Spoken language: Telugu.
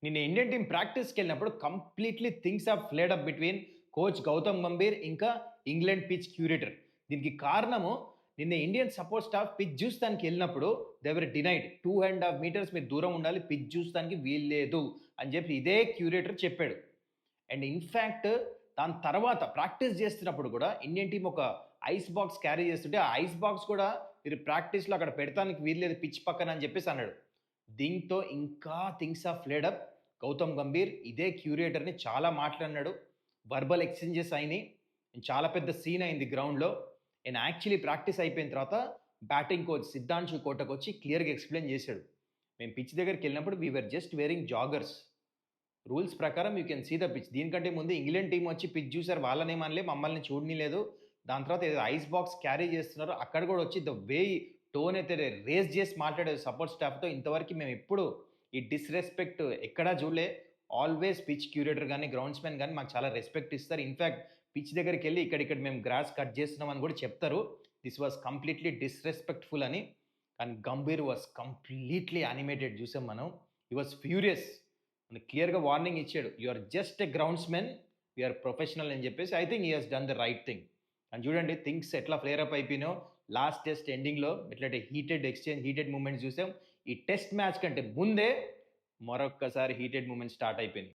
నిన్న ఇండియన్ టీమ్ ప్రాక్టీస్‌కెళ్ళినప్పుడు completely things have flared up between coach Gautam Gambhir ఇంకా ఇంగ్లాండ్ పిచ్ క్యూరేటర్. దీనికి కారణము నిన్న ఇండియన్ సపోర్ట్ స్టాఫ్ పిచ్ చూస్తానికి ఎళ్ళినప్పుడు దే వర్ డినైడ్. 2½ మీటర్స్ మీరు దూరం ఉండాలి. పిచ్ చూస్తానికి వీల్లేదు అని చెప్పి ఇదే క్యూరేటర్ చెప్పాడు. అండ్ ఇన్‌ఫాక్ట్ దాని తర్వాత ప్రాక్టీస్ చేస్తున్నప్పుడు కూడా ఇండియన్ టీమ్ ఒక ఐస్ బాక్స్ క్యారీ చేస్తుంటే ఆ ఐస్ బాక్స్ కూడా మీరు ప్రాక్టీస్‌లో అక్కడ పెడతానికి వీల్లేదు పిచ్ పక్కన అని చెప్పేసి అన్నాడు. దీంతో ఇంకా things have flared up. Gautam Gambhir ఇదే క్యూరేటర్‌ని చాలా మాట్లాడినాడు. వర్బల్ ఎక్స్‌చేంజెస్ అయినాయి. చాలా పెద్ద సీన్ అయింది గ్రౌండ్‌లో. అండ్ యాక్చువల్లీ ప్రాక్టీస్ అయిపోయిన తర్వాత బ్యాటింగ్ కోచ్ సిద్ధాంశు కోటకొచ్చి క్లియర్‌గా ఎక్స్‌ప్లెయిన్ చేశాడు. మేము పిచ్ దగ్గరికెళ్ళినప్పుడు we were just wearing joggers. Rules ప్రకారం you can see the pitch. దీనికంటే ముందు ఇంగ్లాండ్ టీమ్ వచ్చి పిచ్ చూసారు. వాళ్ళనేమనలే, మమ్మల్ని చూడనీయలేదు. దాని తర్వాత ఏదో ఐస్ బాక్స్ క్యారీ చేస్తున్నారు. అక్కడ కూడా వచ్చి ద వే టోన్ అయితే రేజ్ చేసి మాట్లాడారు సపోర్ట్ స్టాఫ్‌తో. ఇంతవరకు మేము ఎప్పుడు ఈ డిస్‌రెస్పెక్ట్ ఎక్కడా చూడలే. ఆల్వేస్ పిచ్ క్యూరేటర్ గాని, గ్రౌండ్స్‌మెన్ గాని మాకు చాలా రెస్పెక్ట్ ఇస్తారు. ఇన్‌ఫాక్ట్ పిచ్ దగ్గరికెళ్ళి ఇక్కడ మేము గ్రాస్ కట్ చేస్తున్నాం అని కూడా చెప్తారు. దిస్ వాస్ కంప్లీట్‌లీ డిస్‌రెస్పెక్ట్‌ఫుల్ అని. కానీ గంభీర్ వాస్ కంప్లీట్‌లీ యానిమేటెడ్ చూసాం మనం. He was furious. మనకి క్లియర్‌గా వార్నింగ్ ఇచ్చాడు. You are just a groundsmen. We are professional అని చెప్పేసి I think he has done the right thing. And చూడండి థింగ్స్ ఎట్లా ఫ్లేర్ అప్ అయిపోయినాయో. లాస్ట్ టెస్ట్ ఎండింగ్‌లో ఎట్లంటే హీటెడ్ ఎక్స్‌చేంజ్, హీటెడ్ మూవ్‌మెంట్స్ చూసాం. ఈ టెస్ట్ మ్యాచ్ కంటే ముందే మరొక్కసారి హీటెడ్ మూవ్‌మెంట్స్ స్టార్ట్ అయిపోయినాయి.